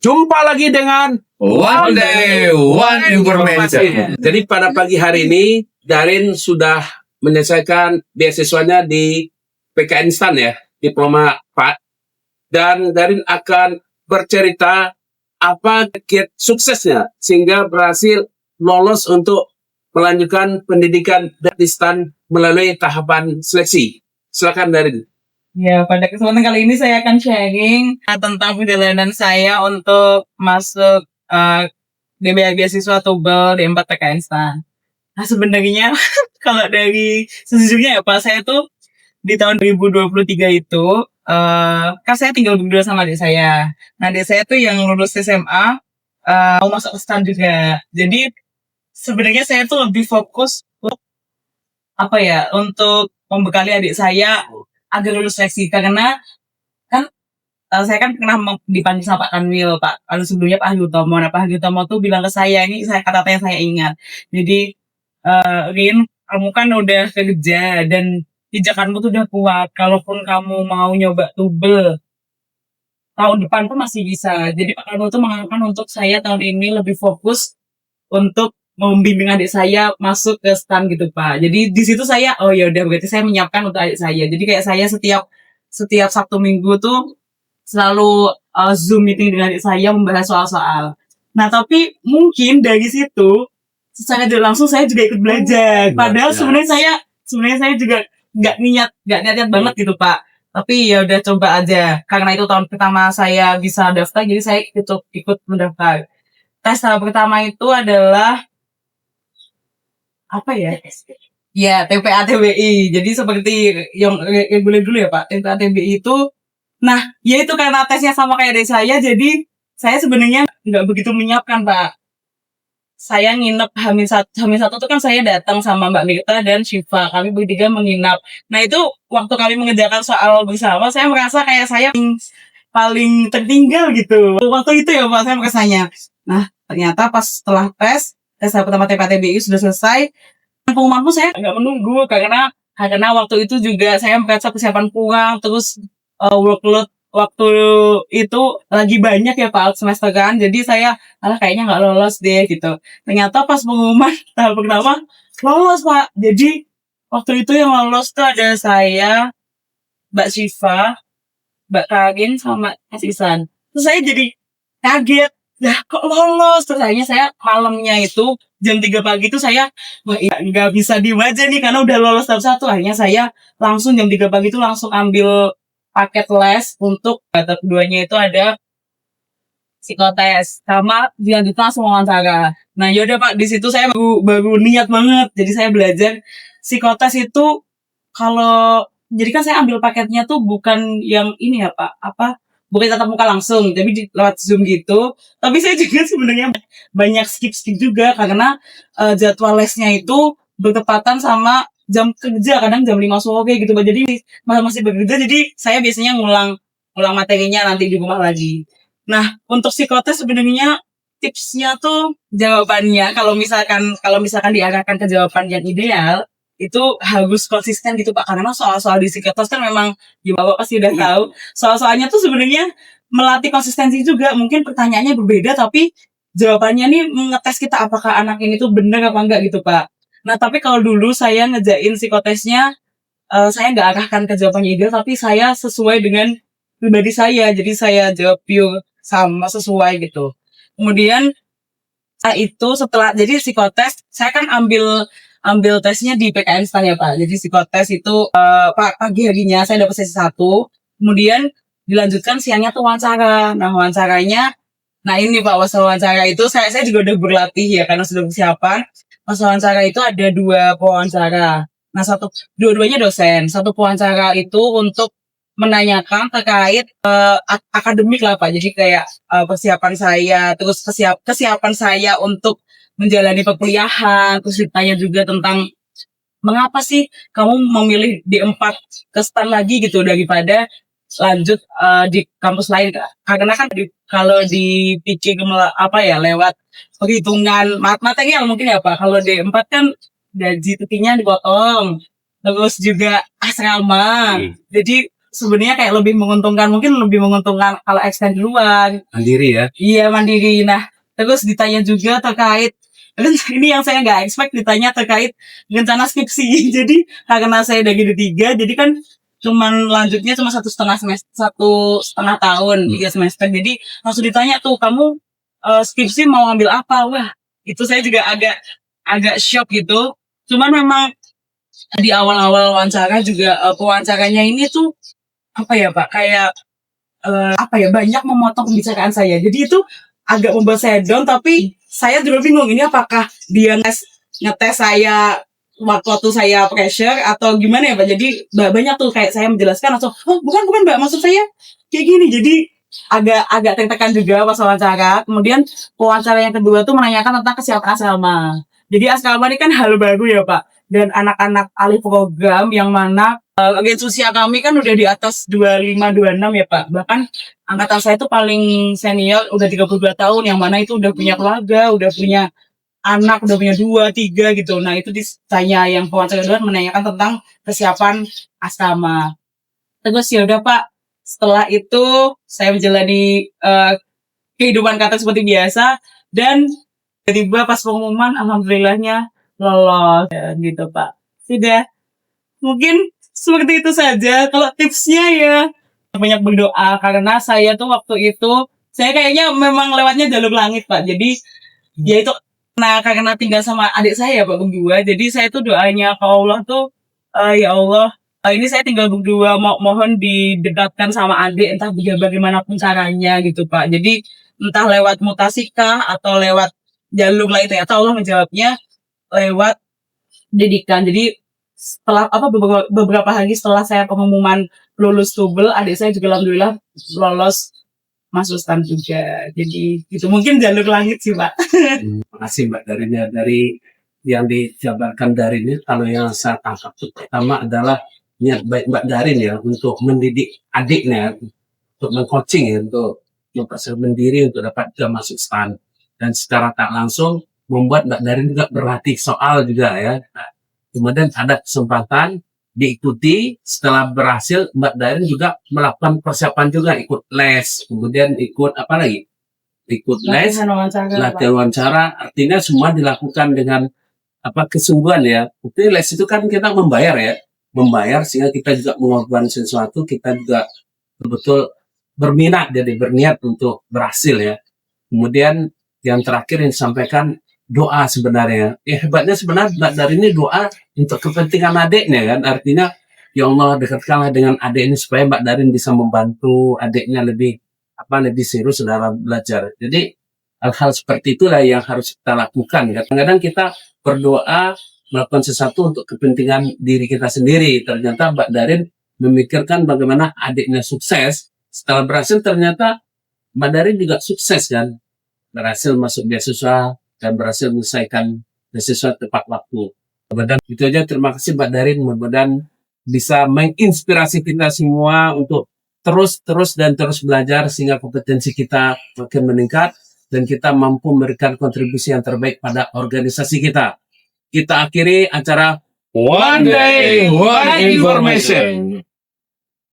Jumpa lagi dengan One Day, One Information. Jadi pada pagi hari ini, Darin sudah menyelesaikan beasiswanya di PKN STAN ya, Diploma 4. Dan Darin akan bercerita apa suksesnya sehingga berhasil lolos untuk melanjutkan pendidikan di STAN melalui tahapan seleksi. Silakan Darin. Ya, pada kesempatan kali ini saya akan sharing tentang perjalanan saya untuk masuk DBA beasiswa Tubel D4 PKN STAN. Nah, sebenarnya kalau dari sejujurnya ya Pak, saya tuh di tahun 2023 itu kan saya tinggal berdua sama adik saya. Nah, adik saya tuh yang lulus SMA mau masuk ke STAN juga. Jadi sebenarnya saya tuh lebih fokus untuk untuk membekali adik saya agar lulus seleksi, karena kan saya kan pernah dipanggil sama Pak Kanwil, Pak. Kalau sebelumnya Pak Hadi Utomo. Nah, Pak Hadi Utomo tuh bilang ke saya, ini saya kata-kata yang saya ingat. Jadi, Rin, kamu kan udah kerja dan pijakanmu tuh udah kuat. Kalaupun kamu mau nyoba Tubel, tahun depan tuh masih bisa. Jadi Pak Kanwil tuh mengatakan untuk saya tahun ini lebih fokus untuk membimbing adik saya masuk ke STAN gitu Pak. Jadi di situ saya, oh ya udah berarti saya menyiapkan untuk adik saya. Jadi kayak saya setiap Sabtu Minggu tuh selalu Zoom meeting dengan adik saya membahas soal-soal. Nah, tapi mungkin dari situ secara tidak langsung saya juga ikut belajar. Padahal sebenarnya saya juga nggak niat banget gitu Pak. Tapi ya udah coba aja. Karena itu tahun pertama saya bisa daftar, jadi saya ikut mendaftar. Tes tahap pertama itu adalah apa ya? Ya, TPA TBI. Jadi seperti yang boleh dulu ya Pak, TPA TBI itu, nah, ya itu karena tesnya sama kayak dari saya, jadi saya sebenarnya nggak begitu menyiapkan Pak. Saya nginep H-1 tuh kan saya datang sama Mbak Mirta dan Syifa. Kami bertiga menginap. Nah itu waktu kami mengerjakan soal bersama, saya merasa kayak saya paling tertinggal gitu. Waktu itu ya Pak, saya merasanya. Nah, ternyata pas setelah tes pertama TPA-TBI sudah selesai, pengumuman pun saya nggak menunggu karena waktu itu juga saya merasa persiapan kurang, terus workload waktu itu lagi banyak ya Pak semester kan, jadi saya kayaknya nggak lolos deh gitu. Ternyata pas pengumuman tahap pertama lolos Pak. Jadi waktu itu yang lolos tuh ada saya, Mbak Syifa, Mbak Karin, sama Mas Isan. Terus saya jadi kaget, lah kok lolos? Terus akhirnya saya malamnya itu jam 3 pagi itu saya, wah iya, nggak bisa diem aja nih karena udah lolos tahap 1. Akhirnya saya langsung jam 3 pagi itu langsung ambil paket les untuk tahap keduanya itu ada psikotes sama dilanjutkan langsung wawancara. Nah yaudah Pak, di situ saya baru niat banget. Jadi saya belajar psikotes itu kalau jadi kan saya ambil paketnya tuh bukan yang ini ya Pak, bukan tatap muka langsung, tapi lewat Zoom gitu. Tapi saya juga sebenarnya banyak skip juga karena jadwal lesnya itu bertepatan sama jam kerja, kadang jam 5 sore gitu. Jadi masih bekerja, jadi saya biasanya ngulang materinya nanti di rumah lagi. Nah, untuk psikotes sebenarnya tipsnya tuh jawabannya kalau misalkan diarahkan ke jawaban yang ideal, itu harus konsisten gitu Pak, karena soal-soal di psikotes kan memang ya Bapak pasti udah tahu soal-soalnya tuh sebenarnya melatih konsistensi juga. Mungkin pertanyaannya berbeda tapi jawabannya nih ngetes kita apakah anak ini tuh benar apa enggak gitu Pak. Nah tapi kalau dulu saya ngejain psikotesnya, saya nggak arahkan ke jawabannya ideal, tapi saya sesuai dengan pribadi saya, jadi saya jawab pure sama sesuai gitu. Kemudian setelah jadi psikotes, saya kan ambil tesnya di PKN STAN ya Pak. Jadi psikotes itu pagi harinya saya dapat sesi 1, kemudian dilanjutkan siangnya tuh wawancara. Nah wawancaranya, nah ini Pak, pas wawancara itu saya juga udah berlatih ya karena sudah persiapan. Pas wawancara itu ada 2 pewawancara. Nah dua-duanya dosen. Satu pewawancara itu untuk menanyakan terkait akademik lah Pak. Jadi kayak persiapan saya, terus kesiapan saya untuk menjalani perkuliahan, terus ditanya juga tentang mengapa sih kamu memilih D4 ke STAN lagi gitu daripada lanjut di kampus lain. Karena kan kalau dipikir lewat perhitungan material mungkin ya Pak. Kalau D4 kan gaji tetinya dipotong, terus juga asrama. Jadi sebenarnya kayak lebih menguntungkan, mungkin lebih menguntungkan kalau extend duluan. Mandiri ya. Iya, mandiri. Nah, terus ditanya juga terkait ini yang saya nggak expect, ditanya terkait rencana skripsi. Jadi karena saya udah D3, jadi kan cuman lanjutnya cuma 1,5 tahun, 3 semester. Jadi langsung ditanya tuh, kamu skripsi mau ambil apa? Wah, itu saya juga agak shock gitu. Cuman memang di awal-awal wawancara juga pewawancaranya ini tuh apa ya Pak, kayak banyak memotong pembicaraan saya. Jadi itu agak membuat saya down, tapi saya juga bingung ini apakah dia ngetes saya waktu saya pressure atau gimana ya Pak. Jadi banyak tuh kayak saya menjelaskan langsung, oh bukan Mbak, maksud saya kayak gini. Jadi agak tertekan juga pas wawancara. Kemudian wawancara yang kedua tuh menanyakan tentang kesiapan asrama. Jadi asrama ini kan hal baru ya Pak, dan anak-anak alih program yang mana agensi usia kami kan udah di atas 25-26 ya Pak. Bahkan angkatan saya itu paling senior udah 32 tahun, yang mana itu udah punya keluarga, udah punya anak, udah punya 2-3 gitu. Nah itu ditanya yang wawancara kedua menanyakan tentang kesiapan asrama. Terus ya udah Pak, setelah itu saya menjalani kehidupan kantor seperti biasa, dan tiba-tiba pas pengumuman alhamdulillahnya lolos gitu Pak. Sudah, mungkin seperti itu saja. Kalau tipsnya ya banyak berdoa, karena saya tuh waktu itu saya kayaknya memang lewatnya jalur langit Pak. Jadi ya itu karena tinggal sama adik saya Pak berdua. Jadi saya tuh doanya ke Allah tuh ya Allah, ini saya tinggal berdua, mohon didekatkan sama adik entah bagaimanapun caranya gitu Pak. Jadi entah lewat mutasikah atau lewat jalur lain, ternyata Allah menjawabnya lewat pendidikan. Jadi setelah beberapa hari setelah saya pengumuman lulus tubel, adik saya juga alhamdulillah lolos masuk STAN juga. Jadi itu mungkin jalur langit sih Pak. Makasih Mbak Darinnya. Dari yang dijabarkan Darin ini, kalau yang saya tangkap itu pertama adalah niat baik Mbak Darin ya untuk mendidik adiknya, untuk mengcoaching ya, untuk mempersiapkan diri untuk dapat juga masuk STAN, dan secara tak langsung membuat Mbak Darin juga berlatih soal juga ya. Nah, kemudian ada kesempatan diikuti, setelah berhasil Mbak Darin juga melakukan persiapan juga, ikut les, kemudian ikut apa lagi? Ikut les, latihan wawancara, artinya semua dilakukan dengan kesungguhan ya. Bukti les itu kan kita membayar ya, membayar sehingga kita juga mengorbankan sesuatu, kita juga betul-betul berminat, jadi berniat untuk berhasil ya. Kemudian yang terakhir yang disampaikan doa sebenarnya. Hebatnya sebenarnya Mbak Darin ini doa untuk kepentingan adiknya kan. Artinya, ya Allah dekatkanlah dengan adik ini supaya Mbak Darin bisa membantu adiknya lebih serius dalam belajar. Jadi hal-hal seperti itulah yang harus kita lakukan. Kadang-kadang kita berdoa melakukan sesuatu untuk kepentingan diri kita sendiri. Ternyata Mbak Darin memikirkan bagaimana adiknya sukses. Setelah berhasil ternyata Mbak Darin juga sukses kan. Berhasil masuk beasiswa dan berhasil menyelesaikan beasiswa tepat waktu. Kemudian itu aja, terima kasih Mbak Darin. Mudah-mudahan bisa menginspirasi kita semua untuk terus belajar sehingga kompetensi kita makin meningkat dan kita mampu memberikan kontribusi yang terbaik pada organisasi kita. Kita akhiri acara One Day, One Information.